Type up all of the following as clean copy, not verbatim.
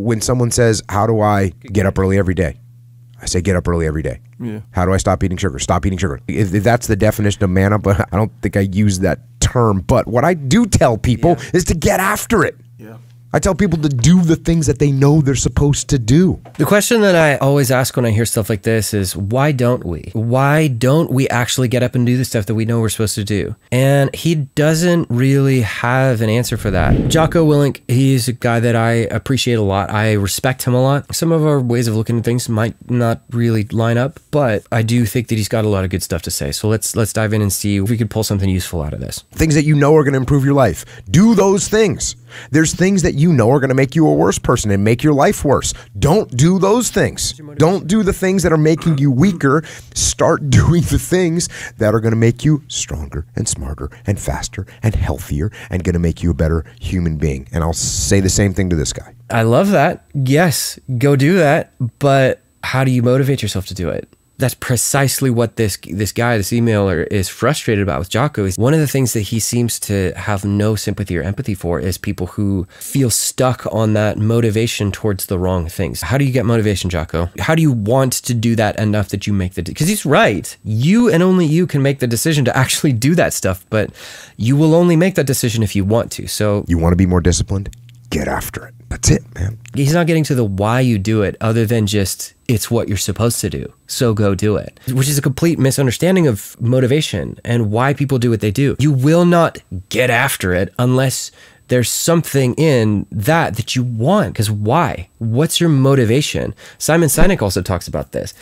when someone says, how do I get up early every day? I say, get up early every day. Yeah. How do I stop eating sugar? Stop eating sugar. If that's the definition of man up, I don't think I use that term. But what I do tell people is to get after it. Yeah. I tell people to do the things that they know they're supposed to do. The question that I always ask when I hear stuff like this is, why don't we? Why don't we actually get up and do the stuff that we know we're supposed to do? And he doesn't really have an answer for that. Jocko Willink, he's a guy that I appreciate a lot. I respect him a lot. Some of our ways of looking at things might not really line up, but I do think that he's got a lot of good stuff to say. So let's dive in and see if we could pull something useful out of this. Things that you know are going to improve your life. Do those things. There's things that you know are going to make you a worse person and make your life worse. Don't do those things. Don't do the things that are making you weaker. Start doing the things that are going to make you stronger and smarter and faster and healthier and going to make you a better human being. And I'll say the same thing to this guy. I love that. Yes, go do that. But how do you motivate yourself to do it? That's precisely what this guy, this emailer, is frustrated about with Jocko. Is one of the things that he seems to have no sympathy or empathy for is people who feel stuck on that motivation towards the wrong things. How do you get motivation, Jocko? How do you want to do that enough that you make the, because he's right. You and only you can make the decision to actually do that stuff, but you will only make that decision if you want to. So you want to be more disciplined? Get after it. That's it, man. He's not getting to the why you do it other than just it's what you're supposed to do. So go do it, which is a complete misunderstanding of motivation and why people do what they do. You will not get after it unless there's something in that you want. Because why? What's your motivation? Simon Sinek also talks about this.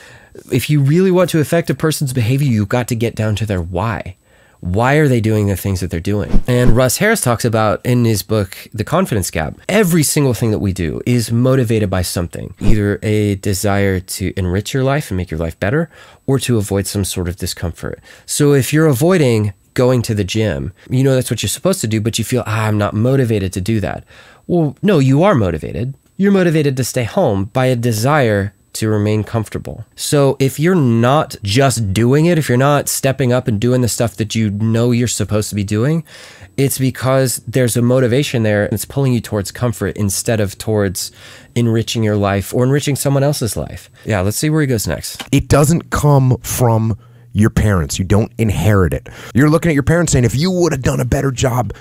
If you really want to affect a person's behavior, you've got to get down to their why. Why are they doing the things that they're doing? And Russ Harris talks about in his book, The Confidence Gap, every single thing that we do is motivated by something, either a desire to enrich your life and make your life better, or to avoid some sort of discomfort. So if you're avoiding going to the gym, you know that's what you're supposed to do, but you feel, I'm not motivated to do that. Well, no, you are motivated. You're motivated to stay home by a desire to remain comfortable. So if you're not just doing it, if you're not stepping up and doing the stuff that you know you're supposed to be doing, it's because there's a motivation there and it's pulling you towards comfort instead of towards enriching your life or enriching someone else's life. Yeah, let's see where he goes next. It doesn't come from your parents. You don't inherit it. You're looking at your parents saying, if you would have done a better job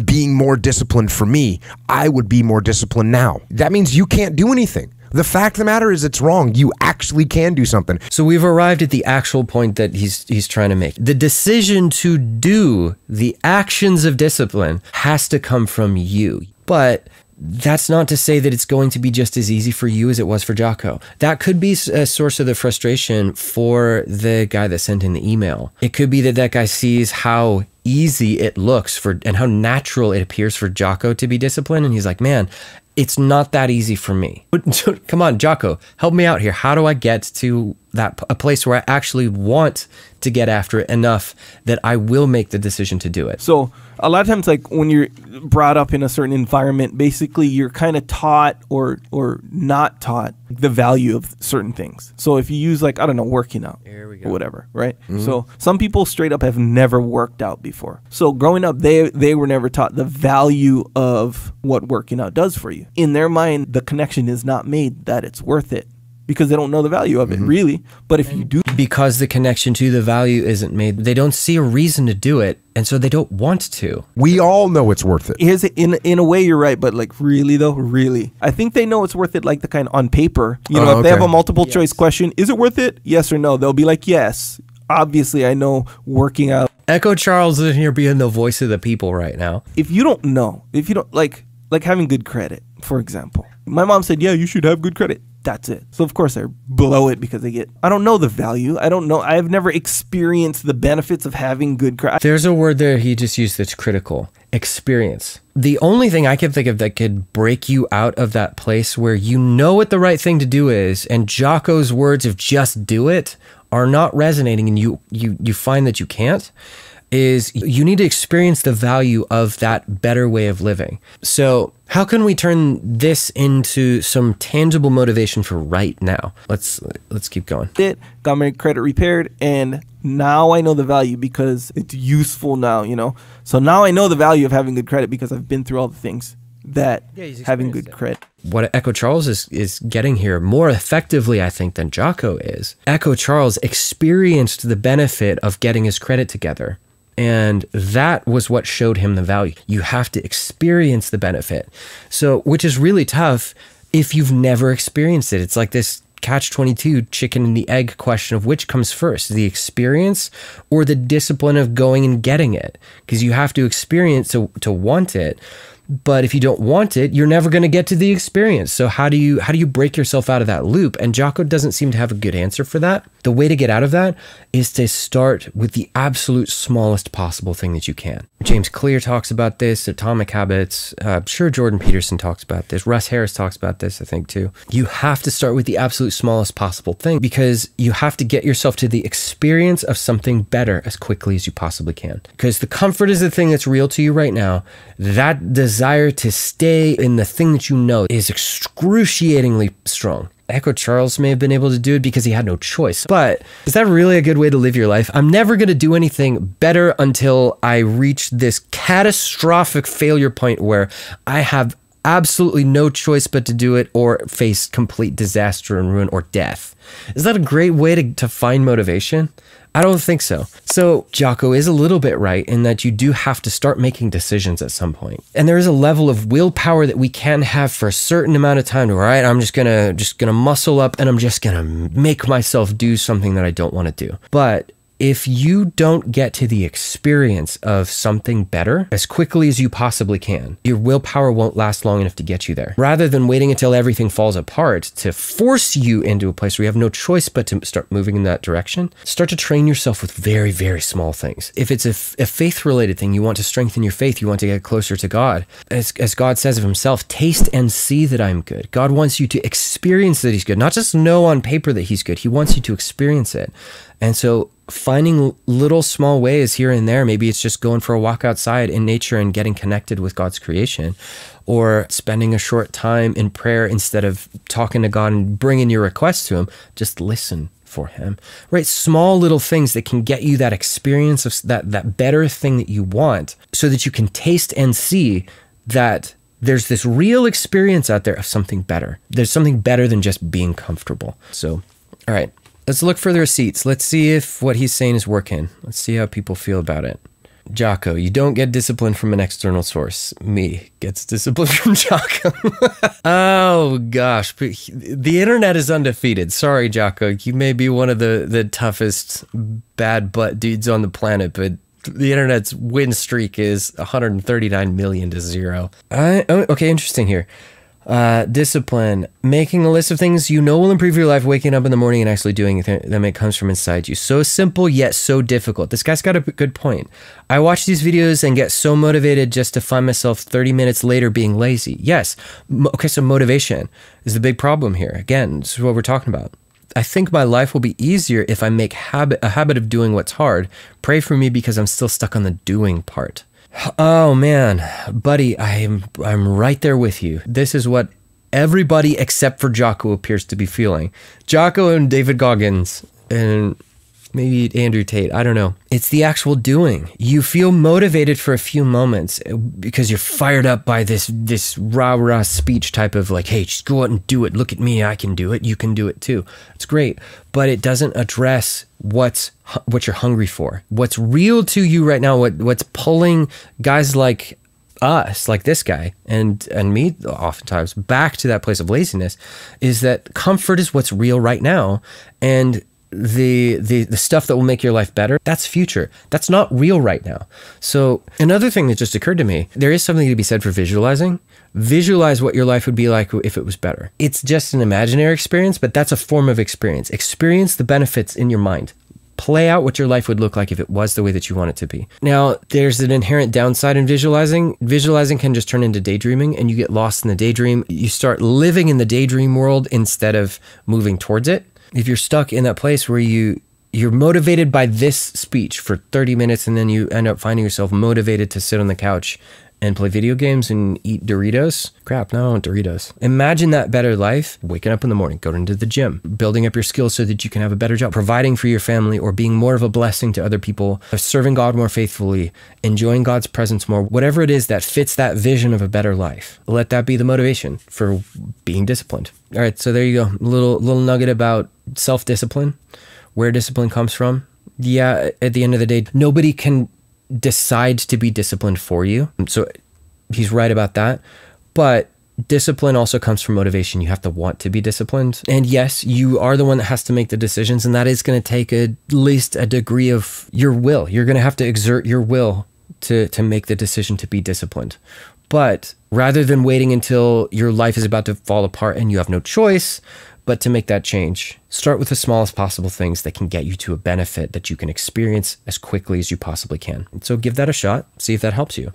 being more disciplined for me, I would be more disciplined now. That means you can't do anything. The fact of the matter is it's wrong. You actually can do something. So we've arrived at the actual point that he's trying to make. The decision to do the actions of discipline has to come from you. But that's not to say that it's going to be just as easy for you as it was for Jocko. That could be a source of the frustration for the guy that sent in the email. It could be that that guy sees how easy it looks for and how natural it appears for Jocko to be disciplined. And he's like, man, it's not that easy for me. Come on, Jocko, help me out here. How do I get to a place where I actually want to get after it enough that I will make the decision to do it? So a lot of times, like when you're brought up in a certain environment, basically you're kind of taught or not taught the value of certain things. So if you use, like, I don't know, working out or whatever, right? Mm-hmm. So some people straight up have never worked out before. So growing up, they were never taught the value of what working out does for you. In their mind, the connection is not made that it's worth it, because they don't know the value of it, really. But if you do... Because the connection to the value isn't made, they don't see a reason to do it, and so they don't want to. We all know it's worth it. In a way, you're right, but like really though, really? I think they know it's worth it, like the kind on paper. You know, if they have a multiple choice question, is it worth it? Yes or no? They'll be like, yes. Obviously, I know working out. Echo Charles is here being the voice of the people right now. If you don't know, if you don't, like having good credit, for example. My mom said, yeah, you should have good credit. That's it. So of course I blow it because I don't know the value. I don't know. I've never experienced the benefits of having good credit. There's a word there he just used that's critical. Experience. The only thing I can think of that could break you out of that place where you know what the right thing to do is, and Jocko's words of just do it are not resonating, and you find that you can't, is you need to experience the value of that better way of living. So how can we turn this into some tangible motivation for right now? Let's keep going. Got my credit repaired, and now I know the value because it's useful now, you know? So now I know the value of having good credit because I've been through all the things. that having good credit. What Echo Charles is getting here more effectively, I think, than Jocko is. Echo Charles experienced the benefit of getting his credit together. And that was what showed him the value. You have to experience the benefit. So, which is really tough if you've never experienced it. It's like this catch-22 chicken and the egg question of which comes first, the experience or the discipline of going and getting it? Because you have to experience to want it. But if you don't want it, you're never going to get to the experience. So how do you break yourself out of that loop? And Jocko doesn't seem to have a good answer for that. The way to get out of that is to start with the absolute smallest possible thing that you can. James Clear talks about this, Atomic Habits. I'm sure Jordan Peterson talks about this. Russ Harris talks about this, I think, too. You have to start with the absolute smallest possible thing because you have to get yourself to the experience of something better as quickly as you possibly can. Because the comfort is the thing that's real to you right now. That desire to stay in the thing that you know is excruciatingly strong. Echo Charles may have been able to do it because he had no choice. But is that really a good way to live your life? I'm never going to do anything better until I reach this catastrophic failure point where I have absolutely no choice but to do it or face complete disaster and ruin or death. Is that a great way to find motivation? I don't think so. So Jocko is a little bit right in that you do have to start making decisions at some point. And there is a level of willpower that we can have for a certain amount of time. All right, I'm just gonna muscle up and I'm just gonna make myself do something that I don't want to do. But if you don't get to the experience of something better as quickly as you possibly can, your willpower won't last long enough to get you there. Rather than waiting until everything falls apart to force you into a place where you have no choice but to start moving in that direction, start to train yourself with very, very small things. If it's a faith-related thing, you want to strengthen your faith, you want to get closer to God. As God says of himself, taste and see that I'm good. God wants you to experience that he's good, not just know on paper that he's good. He wants you to experience it. And so finding little small ways here and there, maybe it's just going for a walk outside in nature and getting connected with God's creation, or spending a short time in prayer instead of talking to God and bringing your requests to him, just listen for him, right? Small little things that can get you that experience of that better thing that you want so that you can taste and see that there's this real experience out there of something better. There's something better than just being comfortable. So, all right. Let's look for the receipts. Let's see if what he's saying is working. Let's see how people feel about it. Jocko, you don't get discipline from an external source. Me gets discipline from Jocko. Oh, gosh. The internet is undefeated. Sorry, Jocko. You may be one of the toughest bad butt dudes on the planet, but the internet's win streak is 139 million to 0. Okay, interesting here. Discipline, making a list of things you know will improve your life, waking up in the morning and actually doing it, that comes from inside you. So simple, yet so difficult. This guy's got a good point. I watch these videos and get so motivated just to find myself 30 minutes later being lazy. Yes. Okay, so motivation is the big problem here. Again, this is what we're talking about. I think my life will be easier if I make a habit of doing what's hard. Pray for me because I'm still stuck on the doing part. Oh man, buddy, I'm right there with you. This is what everybody except for Jocko appears to be feeling. Jocko and David Goggins and maybe Andrew Tate, I don't know. It's the actual doing. You feel motivated for a few moments because you're fired up by this rah-rah speech type of like, hey, just go out and do it. Look at me, I can do it. You can do it too. It's great, but it doesn't address what you're hungry for. What's real to you right now, what's pulling guys like us, like this guy and me oftentimes back to that place of laziness is that comfort is what's real right now, and the stuff that will make your life better, that's future. That's not real right now. So another thing that just occurred to me, there is something to be said for visualizing. Visualize what your life would be like if it was better. It's just an imaginary experience, but that's a form of experience. Experience the benefits in your mind. Play out what your life would look like if it was the way that you want it to be. Now, there's an inherent downside in visualizing. Visualizing can just turn into daydreaming, and you get lost in the daydream. You start living in the daydream world instead of moving towards it. If you're stuck in that place where you're motivated by this speech for 30 minutes and then you end up finding yourself motivated to sit on the couch and play video games and eat Doritos. Crap, no, I want Doritos. Imagine that better life, waking up in the morning, going to the gym, building up your skills so that you can have a better job, providing for your family or being more of a blessing to other people, serving God more faithfully, enjoying God's presence more, whatever it is that fits that vision of a better life. Let that be the motivation for being disciplined. All right, so there you go. Little nugget about self-discipline, where discipline comes from. Yeah, at the end of the day, nobody can decide to be disciplined for you. So he's right about that. But discipline also comes from motivation. You have to want to be disciplined. And yes, you are the one that has to make the decisions. And that is going to take at least a degree of your will. You're going to have to exert your will to make the decision to be disciplined. But rather than waiting until your life is about to fall apart and you have no choice but to make that change, start with the smallest possible things that can get you to a benefit that you can experience as quickly as you possibly can. So give that a shot, see if that helps you.